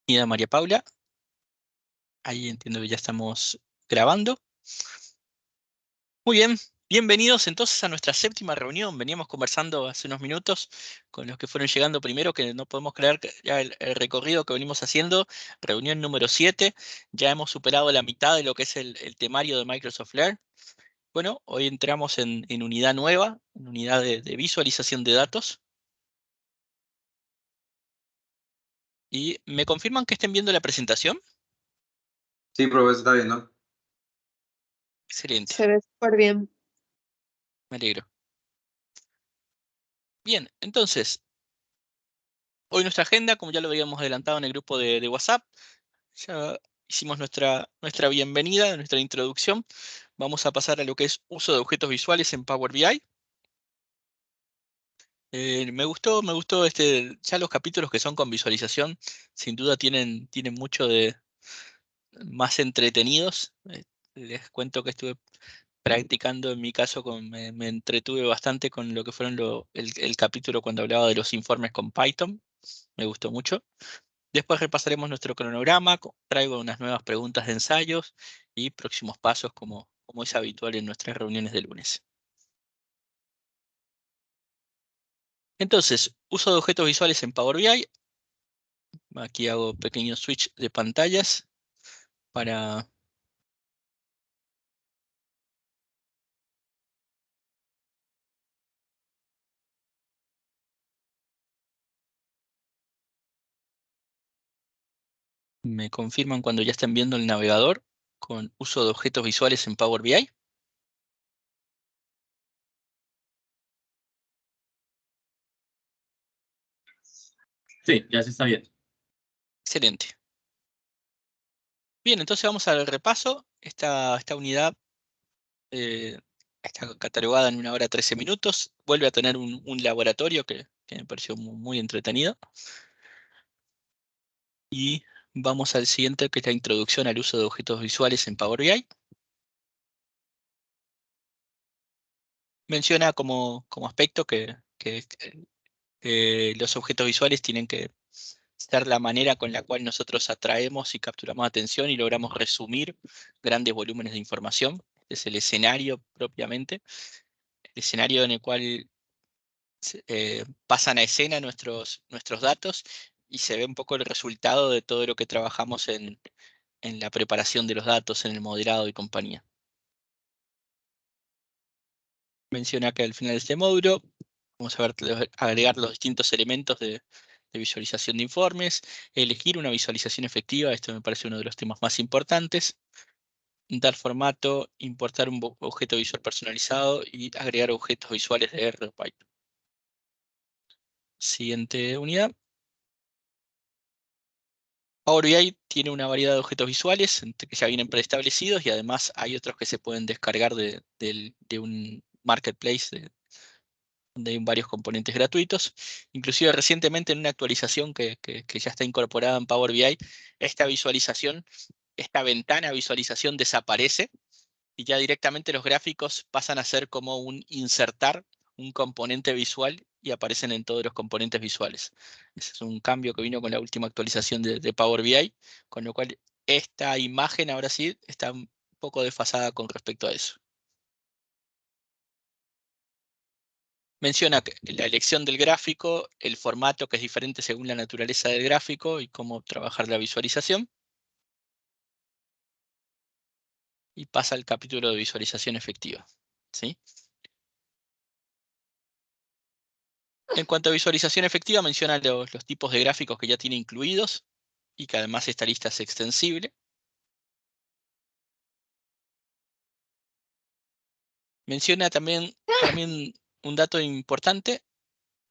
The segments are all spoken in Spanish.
Bienvenida María Paula, ahí entiendo que ya estamos grabando. Muy bien, bienvenidos entonces a nuestra séptima reunión. Veníamos conversando hace unos minutos con los que fueron llegando primero, que no podemos creer que ya el recorrido que venimos haciendo, reunión número 7, ya hemos superado la mitad de lo que es el temario de Microsoft Learn. Bueno, hoy entramos en unidad nueva, en unidad de visualización de datos. ¿Y me confirman que estén viendo la presentación? Sí, profe, está bien, ¿no? Excelente, Se ve súper bien. me alegro. Bien, entonces, hoy nuestra agenda, como ya lo habíamos adelantado en el grupo de WhatsApp, ya hicimos nuestra bienvenida, nuestra introducción. Vamos a pasar a lo que es uso de objetos visuales en Power BI. Me gustó ya los capítulos que son con visualización, sin duda tienen mucho de más entretenidos. Les cuento que estuve practicando en mi caso, me entretuve bastante con lo que fueron el capítulo cuando hablaba de los informes con Python. Me gustó mucho. Después repasaremos nuestro cronograma, traigo unas nuevas preguntas de ensayos y próximos pasos como es habitual en nuestras reuniones de lunes. Entonces, uso de objetos visuales en Power BI. Aquí hago pequeño switch de pantallas para... Me confirman cuando ya estén viendo el navegador con uso de objetos visuales en Power BI. Sí, ya se está bien. Excelente. Bien, entonces vamos al repaso. Esta unidad está catalogada en 1 hora 13 minutos. Vuelve a tener un laboratorio que me pareció muy entretenido. Y vamos al siguiente, que es la introducción al uso de objetos visuales en Power BI. Menciona como aspecto que los objetos visuales tienen que ser la manera con la cual nosotros atraemos y capturamos atención y logramos resumir grandes volúmenes de información. Este es el escenario propiamente, el escenario en el cual pasan a escena nuestros datos y se ve un poco el resultado de todo lo que trabajamos en la preparación de los datos, en el modelado y compañía. Menciona que al final de este módulo vamos a ver, agregar los distintos elementos de visualización de informes, elegir una visualización efectiva, esto me parece uno de los temas más importantes, dar formato, importar un objeto visual personalizado y agregar objetos visuales de R o Python. Siguiente unidad. Power BI tiene una variedad de objetos visuales que ya vienen preestablecidos y además hay otros que se pueden descargar de un marketplace donde hay varios componentes gratuitos. Inclusive recientemente en una actualización que ya está incorporada en Power BI, esta visualización, esta ventana de visualización desaparece y ya directamente los gráficos pasan a ser como un insertar un componente visual y aparecen en todos los componentes visuales. Ese es un cambio que vino con la última actualización de Power BI, con lo cual esta imagen ahora sí está un poco desfasada con respecto a eso. Menciona la elección del gráfico, el formato que es diferente según la naturaleza del gráfico y cómo trabajar la visualización. Y pasa al capítulo de visualización efectiva. ¿Sí? En cuanto a visualización efectiva, menciona los tipos de gráficos que ya tiene incluidos y que además esta lista es extensible. Menciona también un dato importante.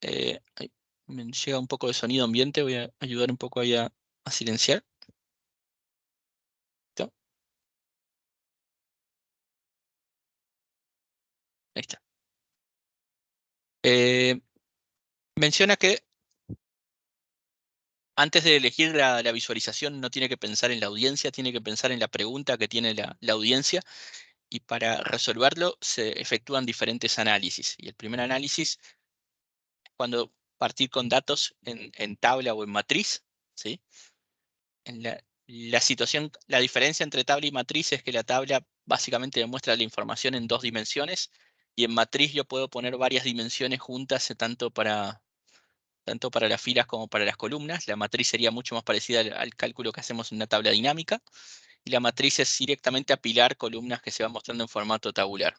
Ay, me llega un poco de sonido ambiente, voy a ayudar un poco ahí a silenciar. ¿Listo? Ahí está. Menciona que Antes de elegir la visualización no tiene que pensar en la audiencia, tiene que pensar en la pregunta que tiene la audiencia, y para resolverlo se efectúan diferentes análisis. Y el primer análisis es cuando partir con datos en tabla o en matriz, ¿sí? En la diferencia entre tabla y matriz es que la tabla básicamente demuestra la información en 2 dimensiones, y en matriz yo puedo poner varias dimensiones juntas, tanto para las filas como para las columnas. La matriz sería mucho más parecida al cálculo que hacemos en una tabla dinámica, y la matriz es directamente apilar columnas que se van mostrando en formato tabular.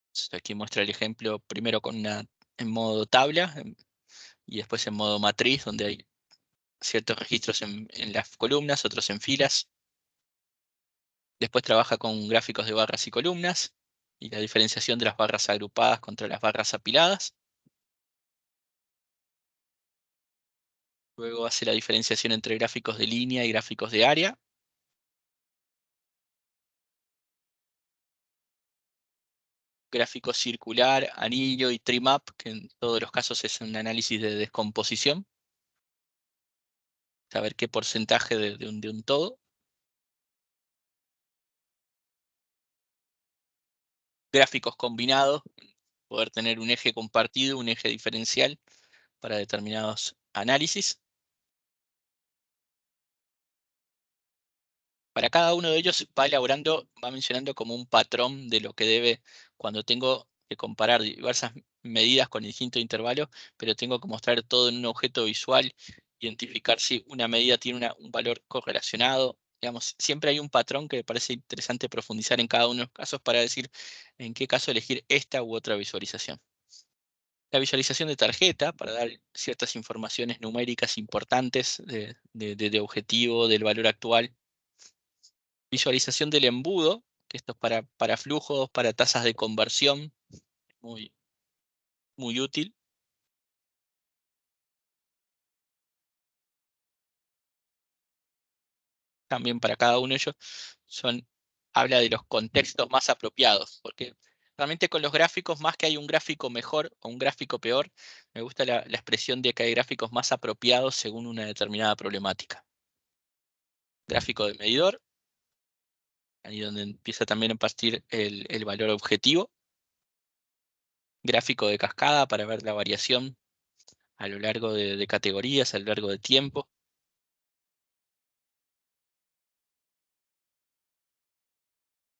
Entonces, aquí muestra el ejemplo primero en modo tabla y después en modo matriz, donde hay ciertos registros en las columnas, otros en filas. Después trabaja con gráficos de barras y columnas y la diferenciación de las barras agrupadas contra las barras apiladas. Luego hace la diferenciación entre gráficos de línea y gráficos de área. Gráfico circular, anillo y trim-up, que en todos los casos es un análisis de descomposición. Saber qué porcentaje de un todo. Gráficos combinados, poder tener un eje compartido, un eje diferencial para determinados análisis. Para cada uno de ellos va mencionando como un patrón de lo que debe, cuando tengo que comparar diversas medidas con distintos intervalos, pero tengo que mostrar todo en un objeto visual, identificar si una medida tiene un valor correlacionado. Digamos, siempre hay un patrón que me parece interesante profundizar en cada uno de los casos para decir en qué caso elegir esta u otra visualización. La visualización de tarjeta, para dar ciertas informaciones numéricas importantes de objetivo, del valor actual. Visualización del embudo, que esto es para flujos, para tasas de conversión, muy, muy útil. También para cada uno de ellos habla de los contextos más apropiados, porque realmente con los gráficos, más que hay un gráfico mejor o un gráfico peor, me gusta la expresión de que hay gráficos más apropiados según una determinada problemática. Gráfico de medidor, ahí donde empieza también a partir el valor objetivo. Gráfico de cascada para ver la variación a lo largo de categorías, a lo largo de tiempo.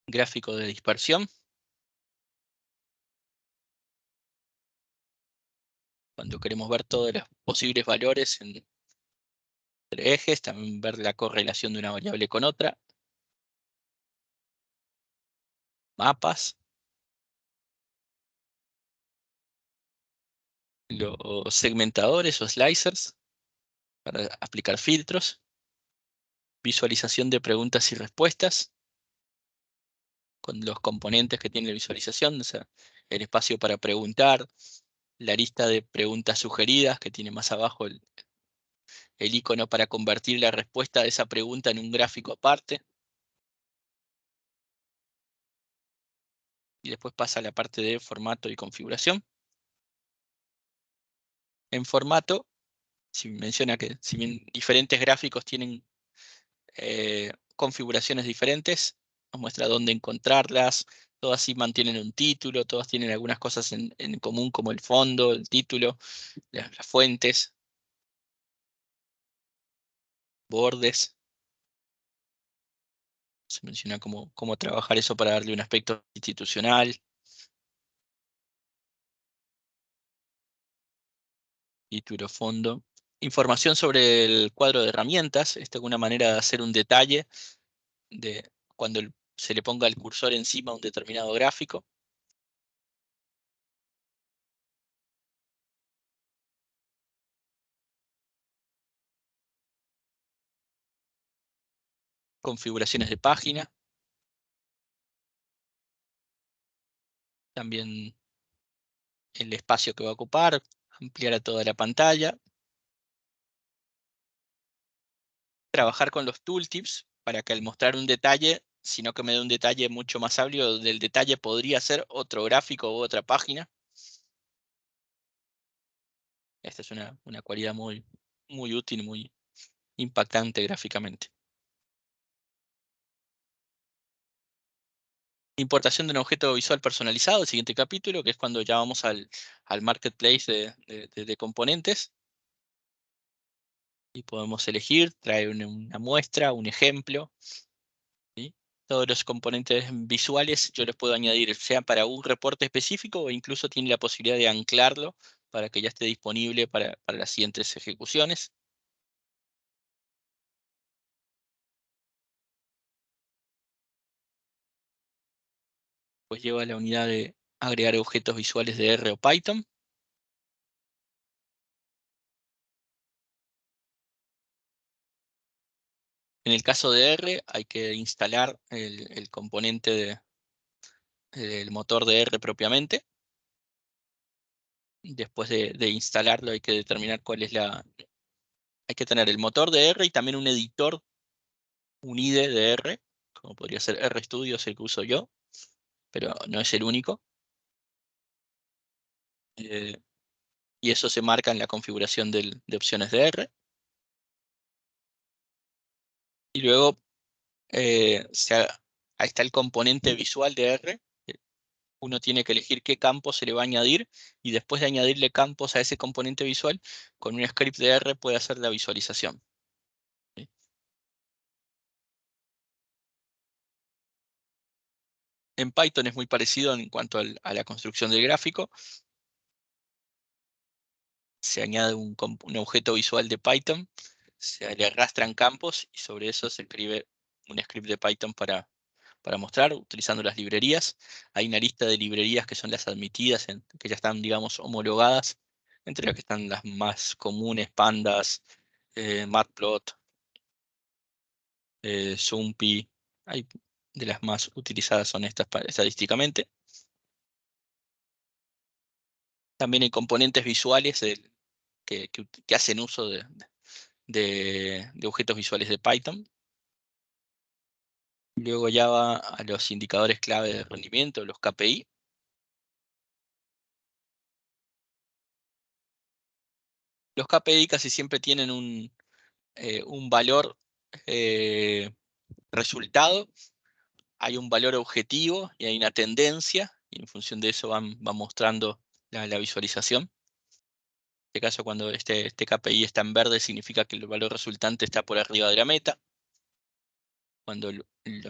Gráfico de dispersión, cuando queremos ver todos los posibles valores entre ejes, también ver la correlación de una variable con otra. Mapas. Los segmentadores o slicers, para aplicar filtros. Visualización de preguntas y respuestas, con los componentes que tiene la visualización, o sea, el espacio para preguntar, la lista de preguntas sugeridas, que tiene más abajo el icono para convertir la respuesta de esa pregunta en un gráfico aparte. Y después pasa a la parte de formato y configuración. En formato, menciona que si bien diferentes gráficos tienen configuraciones diferentes, nos muestra dónde encontrarlas. Todas sí mantienen un título, todas tienen algunas cosas en común, como el fondo, el título, las fuentes, bordes. Se menciona cómo trabajar eso para darle un aspecto institucional. Título, fondo. Información sobre el cuadro de herramientas. Esta es una manera de hacer un detalle de cuando se le ponga el cursor encima a un determinado gráfico. Configuraciones de página. También el espacio que va a ocupar, ampliar a toda la pantalla. Trabajar con los tooltips para que al mostrar un detalle, sino que me dé un detalle mucho más amplio, del detalle podría ser otro gráfico u otra página. Esta es una cualidad muy útil, muy impactante gráficamente. Importación de un objeto visual personalizado, el siguiente capítulo, que es cuando ya vamos al marketplace de componentes. Y podemos elegir, traer una muestra, un ejemplo. ¿Sí? Todos los componentes visuales yo los puedo añadir, sea para un reporte específico o incluso tiene la posibilidad de anclarlo para que ya esté disponible para las siguientes ejecuciones. Pues lleva la unidad de agregar objetos visuales de R o Python. En el caso de R hay que instalar el componente del motor de R propiamente. Después de instalarlo hay que determinar cuál es hay que tener el motor de R y también un editor, un IDE de R, como podría ser RStudio, es el que uso yo, pero no es el único. Y eso se marca en la configuración de opciones de R. Y luego ahí está el componente visual de R. Uno tiene que elegir qué campo se le va a añadir y después de añadirle campos a ese componente visual, con un script de R puede hacer la visualización. ¿Sí? En Python es muy parecido en cuanto a la construcción del gráfico. Se añade un objeto visual de Python, se le arrastran campos y sobre eso se escribe un script de Python para mostrar, utilizando las librerías. Hay una lista de librerías que son las admitidas, que ya están, digamos, homologadas, entre las que están las más comunes, Pandas, Matplot, SUMPY. Hay de las más utilizadas son estas estadísticamente. También hay componentes visuales que hacen uso de objetos visuales de Python. Luego ya va a los indicadores clave de rendimiento, los KPI. Los KPI casi siempre tienen un valor resultado, hay un valor objetivo y hay una tendencia, y en función de eso van mostrando la visualización. En este caso, cuando este KPI está en verde, significa que el valor resultante está por arriba de la meta. Cuando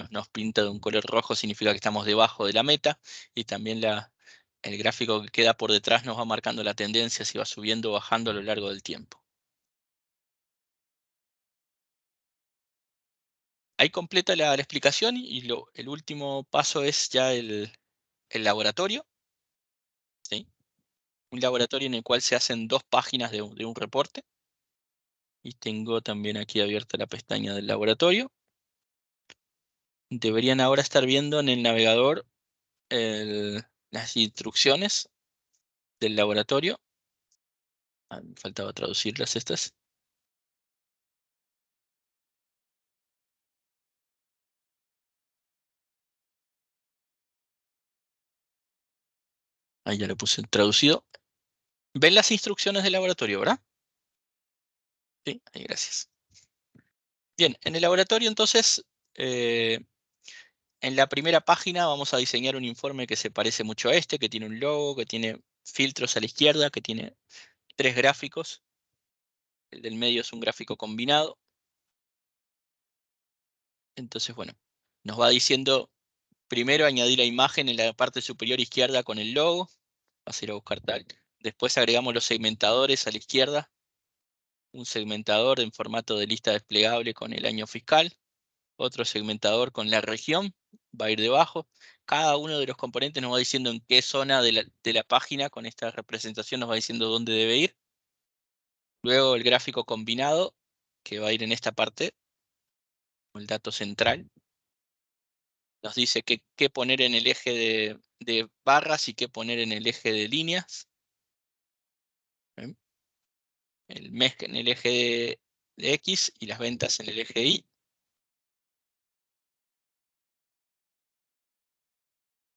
nos pinta de un color rojo, significa que estamos debajo de la meta. Y también el gráfico que queda por detrás nos va marcando la tendencia, si va subiendo o bajando a lo largo del tiempo. Ahí completa la explicación y el último paso es ya el laboratorio. ¿Sí? Un laboratorio en el cual se hacen 2 páginas de un reporte. Y tengo también aquí abierta la pestaña del laboratorio. Deberían ahora estar viendo en el navegador las instrucciones del laboratorio. Me faltaba traducirlas estas. Ahí ya lo puse traducido. ¿Ven las instrucciones del laboratorio, verdad? Sí, ahí, gracias. Bien, en el laboratorio entonces, en la primera página vamos a diseñar un informe que se parece mucho a este, que tiene un logo, que tiene filtros a la izquierda, que tiene 3 gráficos. El del medio es un gráfico combinado. Entonces, bueno, nos va diciendo primero añadir la imagen en la parte superior izquierda con el logo. Vas a ir a buscar tal. Después agregamos los segmentadores a la izquierda. Un segmentador en formato de lista desplegable con el año fiscal. Otro segmentador con la región. Va a ir debajo. Cada uno de los componentes nos va diciendo en qué zona de la página con esta representación nos va diciendo dónde debe ir. Luego el gráfico combinado, que va a ir en esta parte, el dato central. Nos dice qué poner en el eje de barras y qué poner en el eje de líneas. ¿Ven? El mes en el eje de X y las ventas en el eje Y.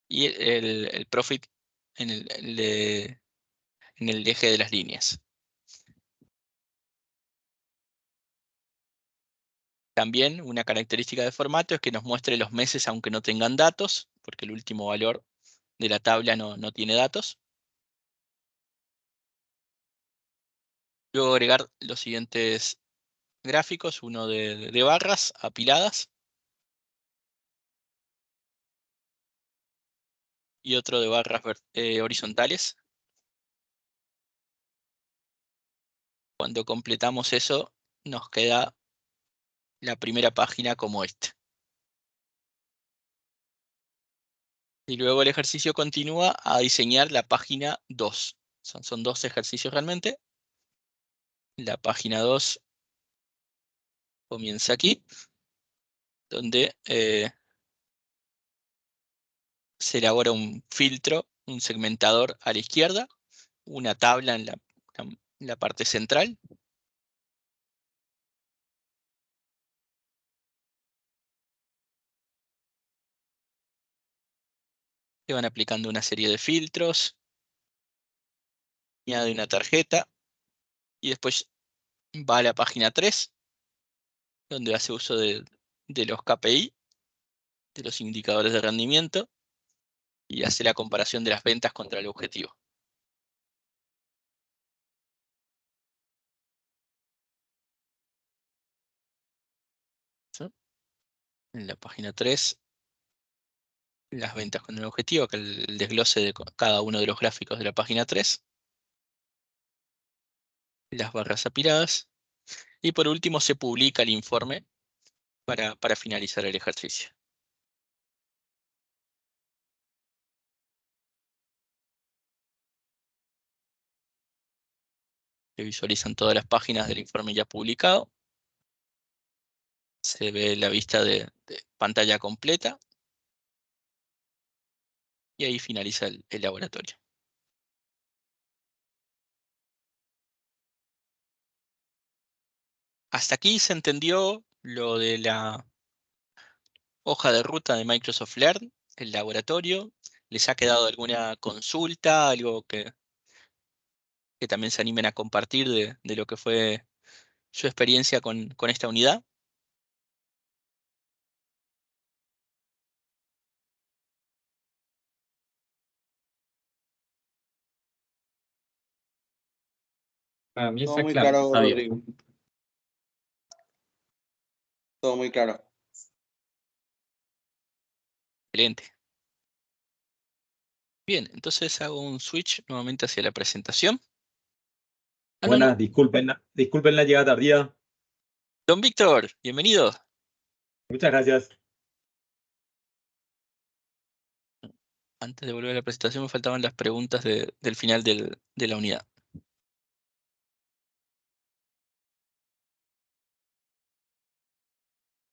Y el profit en el eje de las líneas. También una característica de formato es que nos muestre los meses aunque no tengan datos, porque el último valor de la tabla no tiene datos. Luego agregar los siguientes gráficos, uno de barras apiladas y otro de barras horizontales. Cuando completamos eso, nos queda la primera página como este. Y luego el ejercicio continúa a diseñar la página 2. Son dos ejercicios realmente. La página 2 comienza aquí, donde se elabora un filtro, un segmentador a la izquierda, una tabla en la parte central. Se van aplicando una serie de filtros, añade una tarjeta y después va a la página 3, donde hace uso de los KPI, de los indicadores de rendimiento, y hace la comparación de las ventas contra el objetivo. ¿Sí? En la página 3, las ventas con el objetivo, que el desglose de cada uno de los gráficos de la página 3. Las barras apiladas. Y por último se publica el informe para finalizar el ejercicio. Se visualizan todas las páginas del informe ya publicado. Se ve la vista de pantalla completa. Y ahí finaliza el laboratorio. Hasta aquí se entendió lo de la hoja de ruta de Microsoft Learn, el laboratorio. ¿Les ha quedado alguna consulta, algo que también se animen a compartir de lo que fue su experiencia con esta unidad? Para mí Todo está muy claro, claro, está bien. Rodrigo. Todo muy claro. Excelente. Bien, entonces hago un switch nuevamente hacia la presentación. No. Buenas, disculpen la llegada tardía. Don Víctor, bienvenido. Muchas gracias. Antes de volver a la presentación me faltaban las preguntas del final de la unidad.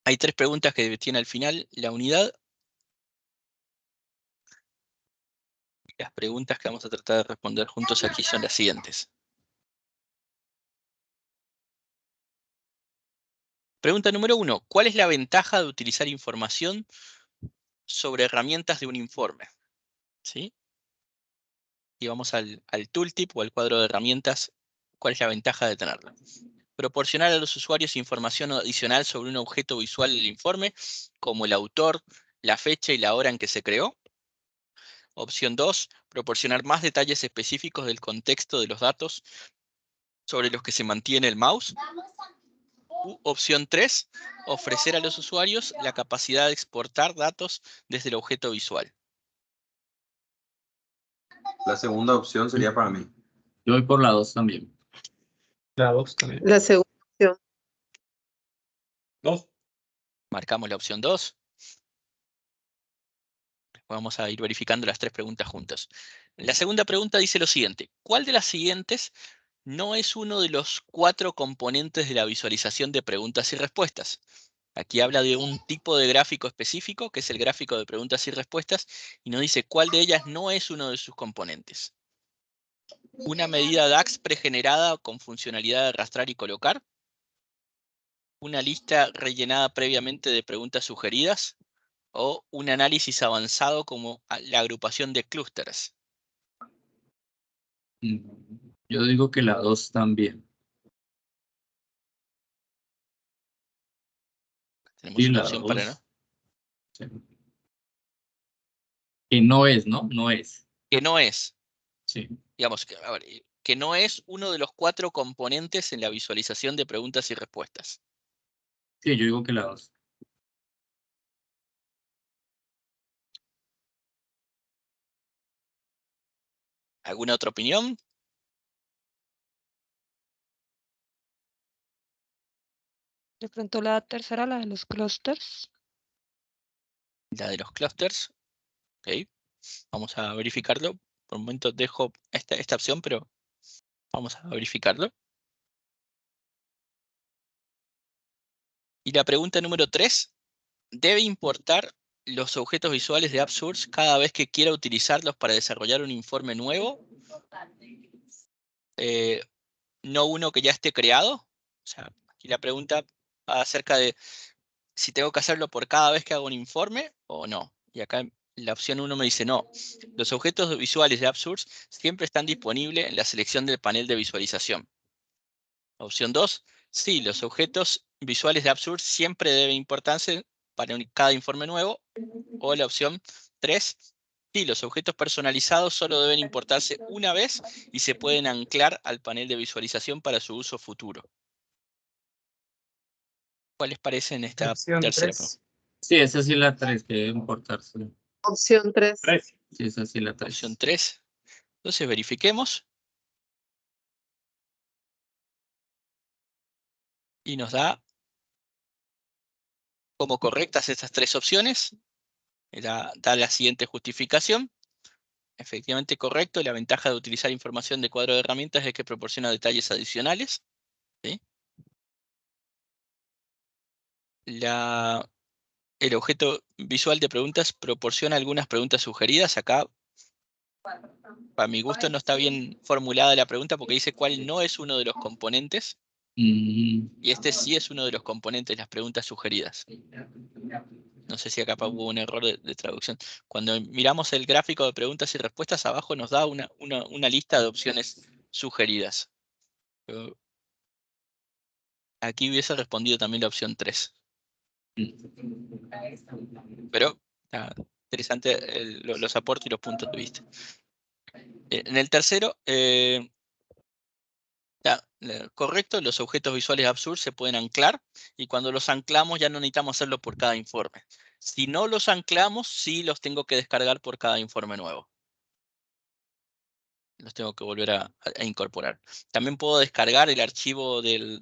Hay 3 preguntas que tiene al final la unidad. Las preguntas que vamos a tratar de responder juntos aquí son las siguientes. Pregunta número 1. ¿Cuál es la ventaja de utilizar información sobre herramientas de un informe? ¿Sí? Y vamos al tooltip o al cuadro de herramientas. ¿Cuál es la ventaja de tenerla? Proporcionar a los usuarios información adicional sobre un objeto visual del informe, como el autor, la fecha y la hora en que se creó. Opción 2, proporcionar más detalles específicos del contexto de los datos sobre los que se mantiene el mouse. Opción 3, ofrecer a los usuarios la capacidad de exportar datos desde el objeto visual. La segunda opción sería para mí. Yo voy por la 2 también. La 2 también. La segunda opción. 2. Marcamos la opción 2. Vamos a ir verificando las 3 preguntas juntas. La segunda pregunta dice lo siguiente. ¿Cuál de las siguientes no es uno de los 4 componentes de la visualización de preguntas y respuestas? Aquí habla de un tipo de gráfico específico, que es el gráfico de preguntas y respuestas, y nos dice cuál de ellas no es uno de sus componentes. Una medida DAX pregenerada con funcionalidad de arrastrar y colocar. Una lista rellenada previamente de preguntas sugeridas. O un análisis avanzado como la agrupación de clústeres. Yo digo que la 2 también. Tenemos Sí, una la opción para 2. no. Sí. Que no es, ¿no? No es. Que no es. Sí. Digamos, a ver, que no es uno de los 4 componentes en la visualización de preguntas y respuestas. Sí, yo digo que la 2. ¿Alguna otra opinión? De pronto la tercera, la de los clusters. La de los clusters. Ok. Vamos a verificarlo. Por un momento dejo esta opción, pero vamos a verificarlo. Y la pregunta número 3. ¿Debe importar los objetos visuales de AppSource cada vez que quiera utilizarlos para desarrollar un informe nuevo? No uno que ya esté creado. O sea, aquí la pregunta va acerca de si tengo que hacerlo por cada vez que hago un informe o no. Y acá la opción 1 me dice no. Los objetos visuales de AppSource siempre están disponibles en la selección del panel de visualización. Opción 2, sí, los objetos visuales de AppSource siempre deben importarse para cada informe nuevo. O la opción 3, sí, los objetos personalizados solo deben importarse una vez y se pueden anclar al panel de visualización para su uso futuro. ¿Cuál les parece en esta Opción tercera pregunta? 3. Sí, esa sí la 3, que debe importarse. Opción 3. Sí, esa sí la 3. Opción 3. Entonces verifiquemos. Y nos da como correctas estas 3 opciones. Da la siguiente justificación. Efectivamente correcto. La ventaja de utilizar información de cuadro de herramientas es que proporciona detalles adicionales. ¿Sí? El objeto visual de preguntas proporciona algunas preguntas sugeridas. Acá, para mi gusto, no está bien formulada la pregunta porque dice cuál no es uno de los componentes. Y este sí es uno de los componentes, las preguntas sugeridas. No sé si acá hubo un error de traducción. Cuando miramos el gráfico de preguntas y respuestas, abajo nos da una lista de opciones sugeridas. Pero aquí hubiese respondido también la opción 3. Pero interesante los aportes y los puntos de vista. En el tercero, correcto, los objetos visuales AppSource se pueden anclar y cuando los anclamos ya no necesitamos hacerlo por cada informe. Si no los anclamos, sí los tengo que descargar por cada informe nuevo. Los tengo que volver a incorporar. También puedo descargar el archivo del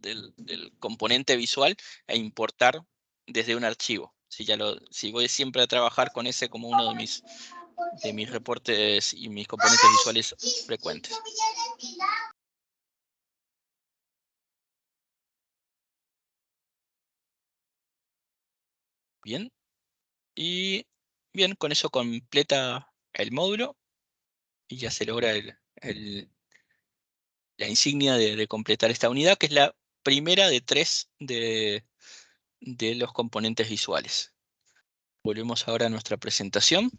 componente visual e importar desde un archivo. Si voy siempre a trabajar con ese como uno de mis reportes y mis componentes visuales frecuentes. Bien. Y bien, con eso completa el módulo y ya se logra la insignia de completar esta unidad, que es la primera de 3 de los componentes visuales. Volvemos ahora a nuestra presentación.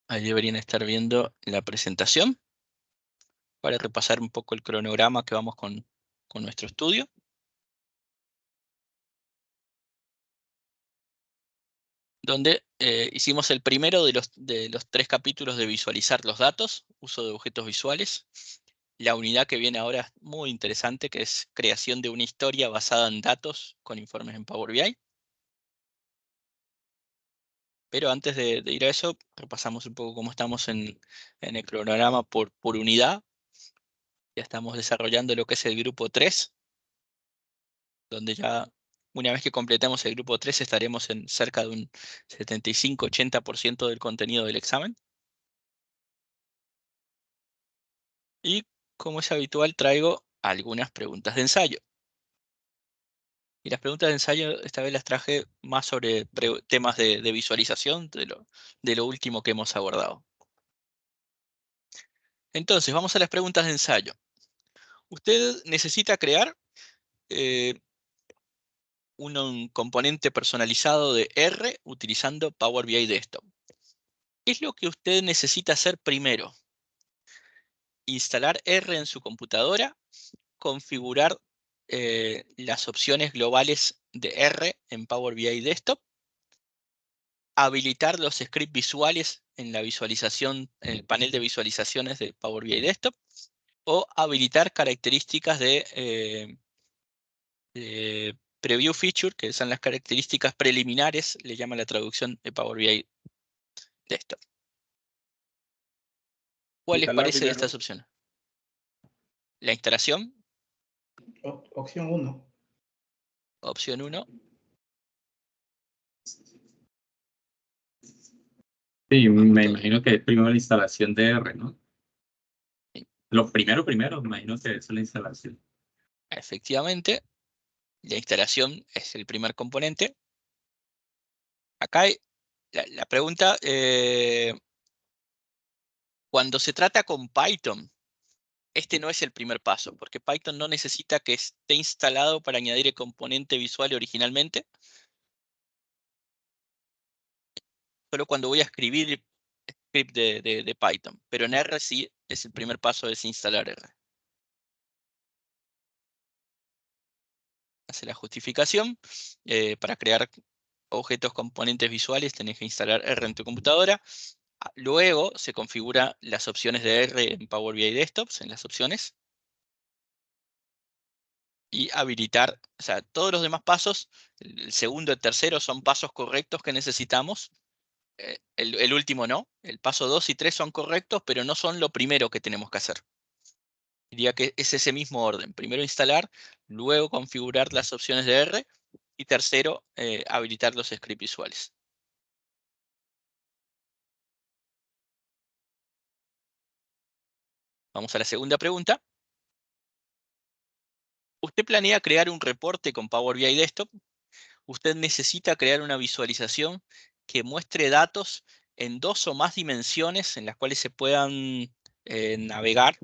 Ahí deberían estar viendo la presentación para repasar un poco el cronograma que vamos con nuestro estudio. Donde hicimos el primero de los 3 capítulos de visualizar los datos, uso de objetos visuales. La unidad que viene ahora es muy interesante, que es creación de una historia basada en datos con informes en Power BI. Pero antes de ir a eso, repasamos un poco cómo estamos en el cronograma por unidad. Ya estamos desarrollando lo que es el grupo 3, donde ya una vez que completemos el grupo 3 estaremos en cerca de un 75-80% del contenido del examen. Y como es habitual, traigo algunas preguntas de ensayo. Y las preguntas de ensayo esta vez las traje más sobre temas de visualización de lo último que hemos abordado. Entonces, vamos a las preguntas de ensayo. Usted necesita crear un componente personalizado de R utilizando Power BI Desktop. ¿Qué es lo que usted necesita hacer primero? Instalar R en su computadora, configurar las opciones globales de R en Power BI Desktop, habilitar los scripts visuales en la visualización, en el panel de visualizaciones de Power BI Desktop, o habilitar características de Preview Feature, que son las características preliminares, le llama la traducción de Power BI Desktop. ¿Cuál les Instalar parece de primero. estas opciones? La instalación, Opción 1. opción 1. Sí, me imagino que primero la instalación de R, ¿no? Sí. Lo primero, me imagino que es la instalación. Efectivamente, la instalación es el primer componente. Acá hay la pregunta, cuando se trata con Python, este no es el primer paso, porque Python no necesita que esté instalado para añadir el componente visual originalmente. Solo cuando voy a escribir script de Python. Pero en R sí es el primer paso, es instalar R. Hace la justificación. Para crear objetos componentes visuales tenés que instalar R en tu computadora. Luego se configura las opciones de R en Power BI Desktops, en las opciones. Y habilitar, o sea, todos los demás pasos, el segundo y el tercero son pasos correctos que necesitamos. El último no. El paso 2 y 3 son correctos, pero no son lo primero que tenemos que hacer. Diría que es ese mismo orden. Primero instalar, luego configurar las opciones de R y tercero, habilitar los scripts visuales. Vamos a la segunda pregunta. ¿Usted planea crear un reporte con Power BI Desktop? Usted necesita crear una visualización que muestre datos en 2 o más dimensiones en las cuales se puedan navegar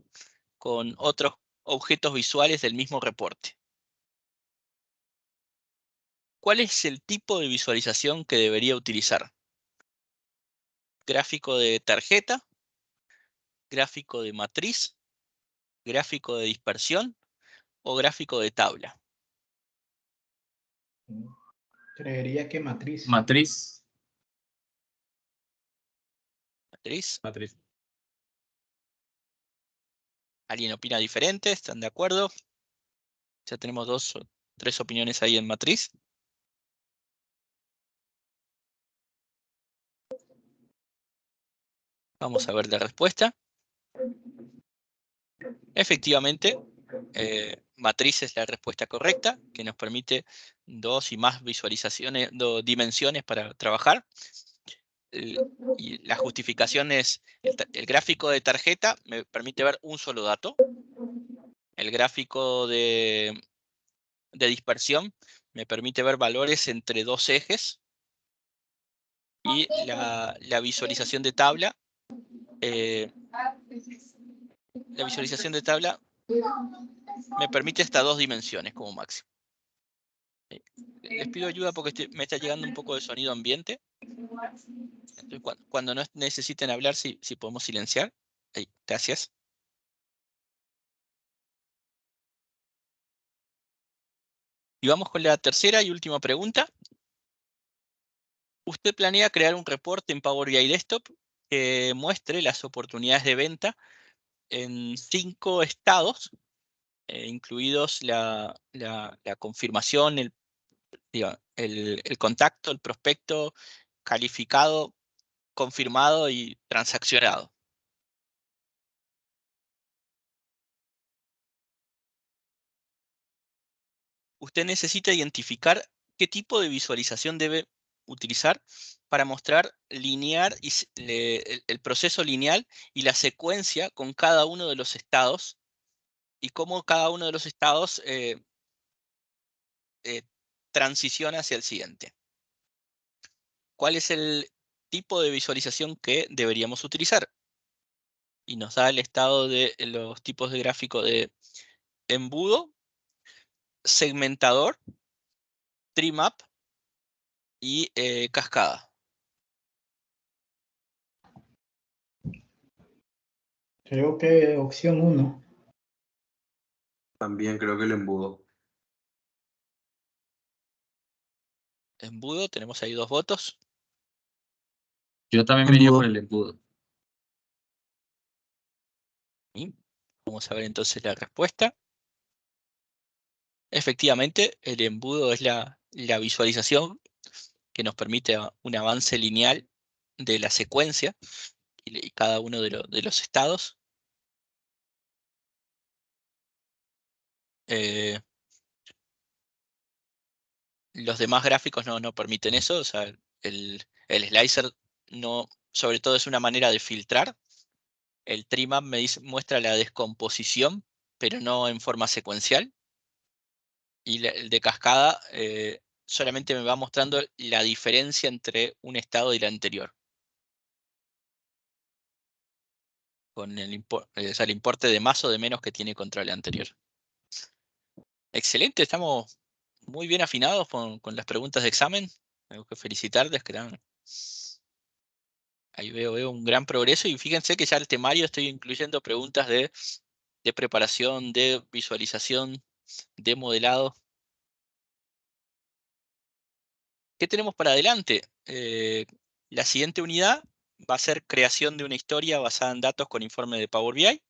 con otros objetos visuales del mismo reporte. ¿Cuál es el tipo de visualización que debería utilizar? ¿Gráfico de tarjeta? ¿Gráfico de matriz? ¿Gráfico de dispersión? ¿O gráfico de tabla? Creería que matriz. Matriz. ¿Matriz? Matriz. ¿Alguien opina diferente? ¿Están de acuerdo? Ya tenemos 2 o 3 opiniones ahí en matriz. Vamos a ver la respuesta. Efectivamente, matriz es la respuesta correcta, que nos permite 2 y más visualizaciones, 2 dimensiones para trabajar. Y la justificación es, el gráfico de tarjeta me permite ver un solo dato. El gráfico de dispersión me permite ver valores entre 2 ejes. Y la visualización de tabla, me permite hasta 2 dimensiones como máximo. Les pido ayuda porque me está llegando un poco de sonido ambiente. Entonces, cuando no necesiten hablar, si podemos silenciar. Ahí, gracias. Y vamos con la tercera y última pregunta. ¿Usted planea crear un reporte en Power BI Desktop que muestre las oportunidades de venta en 5 estados, incluidos la confirmación, el contacto, el prospecto, calificado, confirmado y transaccionado? Usted necesita identificar qué tipo de visualización debe utilizar para mostrar lineal y el proceso lineal y la secuencia con cada uno de los estados y cómo cada uno de los estados transiciona hacia el siguiente. ¿Cuál es el tipo de visualización que deberíamos utilizar? Y nos da el estado de los tipos de gráfico de embudo, segmentador, Trimap y cascada. Creo que opción 1. También creo que el embudo. Embudo, tenemos ahí 2 votos. Yo también me iría por el embudo. Y vamos a ver entonces la respuesta. Efectivamente, el embudo es la visualización que nos permite un avance lineal de la secuencia y cada uno de los estados. Los demás gráficos no permiten eso. O sea, el slicer no, sobre todo es una manera de filtrar. El trimap muestra la descomposición, pero no en forma secuencial. Y el de cascada solamente me va mostrando la diferencia entre un estado y el anterior. Con el importe de más o de menos que tiene contra el anterior. Excelente, estamos muy bien afinados con las preguntas de examen. Tengo que felicitarles, que ahí veo un gran progreso. Y fíjense que ya el temario estoy incluyendo preguntas de preparación, de visualización, de modelado. ¿Qué tenemos para adelante? La siguiente unidad va a ser creación de una historia basada en datos con informe de Power BI,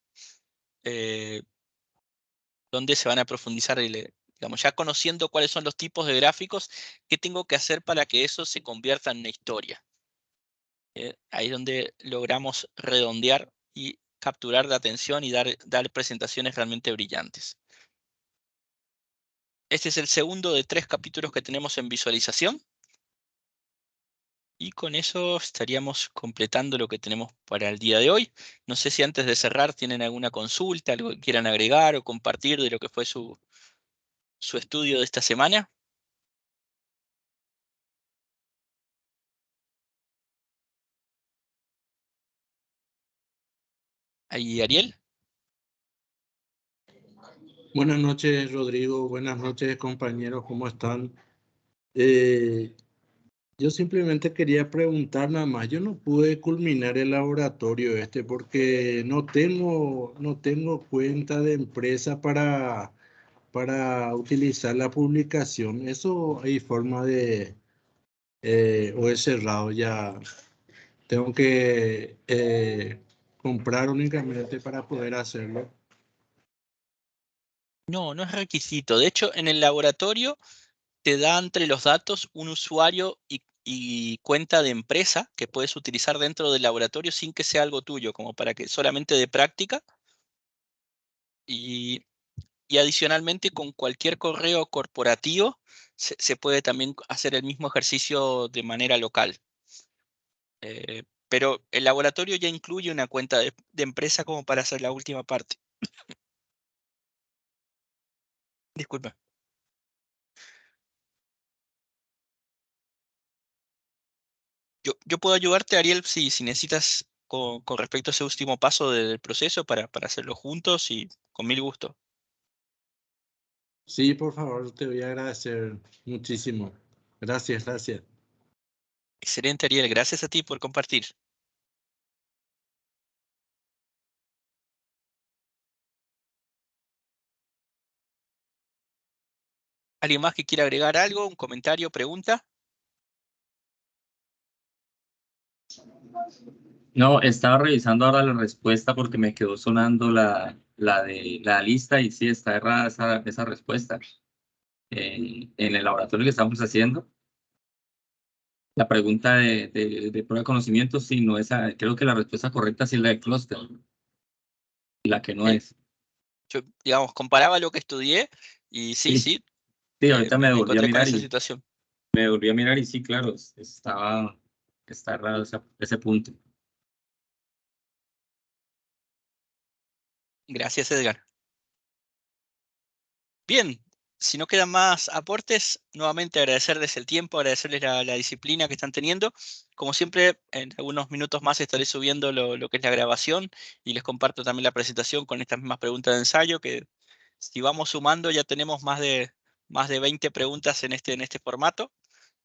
donde se van a profundizar, digamos, ya conociendo cuáles son los tipos de gráficos, qué tengo que hacer para que eso se convierta en una historia. Ahí es donde logramos redondear y capturar la atención y dar presentaciones realmente brillantes. Este es el segundo de 3 capítulos que tenemos en visualización. Y con eso estaríamos completando lo que tenemos para el día de hoy. No sé si antes de cerrar tienen alguna consulta, algo que quieran agregar o compartir de lo que fue su estudio de esta semana. Ahí, Ariel. Buenas noches, Rodrigo. Buenas noches, compañeros. ¿Cómo están? Yo simplemente quería preguntar nada más. Yo no pude culminar el laboratorio porque no tengo cuenta de empresa para utilizar la publicación. Eso hay forma de, o es cerrado ya. Tengo que comprar únicamente para poder hacerlo. No es requisito. De hecho, en el laboratorio te da entre los datos un usuario y cuenta de empresa que puedes utilizar dentro del laboratorio sin que sea algo tuyo, como para que solamente de práctica. Y adicionalmente con cualquier correo corporativo se puede también hacer el mismo ejercicio de manera local. Pero el laboratorio ya incluye una cuenta de empresa como para hacer la última parte. Disculpa. Yo puedo ayudarte, Ariel, si necesitas con respecto a ese último paso del proceso para hacerlo juntos y con mil gusto. Sí, por favor, te voy a agradecer muchísimo. Gracias. Excelente, Ariel. Gracias a ti por compartir. ¿Alguien más que quiera agregar algo? ¿Un comentario, pregunta? No, estaba revisando ahora la respuesta porque me quedó sonando la de la lista y sí, está errada esa respuesta. En el laboratorio que estamos haciendo, la pregunta de prueba de conocimiento, sí, no esa, creo que la respuesta correcta sí es la de clúster, la que no es. Yo, digamos, comparaba lo que estudié y sí. Sí, ahorita me Me volví a encontré con mirar esa y situación. sí, claro, está errado ese punto. Gracias, Edgar. Bien, si no quedan más aportes, nuevamente agradecerles el tiempo, agradecerles la disciplina que están teniendo. Como siempre, en algunos minutos más estaré subiendo lo que es la grabación y les comparto también la presentación con estas mismas preguntas de ensayo, que si vamos sumando ya tenemos más de más de 20 preguntas en este formato,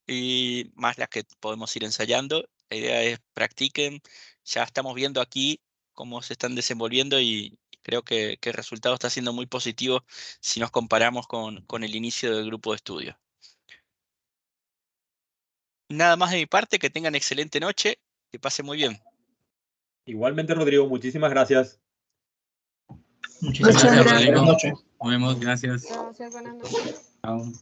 y más las que podemos ir ensayando. La idea es practiquen. Ya estamos viendo aquí cómo se están desenvolviendo y creo que el resultado está siendo muy positivo si nos comparamos con el inicio del grupo de estudio. Nada más de mi parte, que tengan excelente noche, que pasen muy bien. Igualmente, Rodrigo, muchísimas gracias. Muchísimas Gracias, gracias. Rodrigo. Buenas noches. Nos vemos, gracias. Gracias, buenas noches. Chao.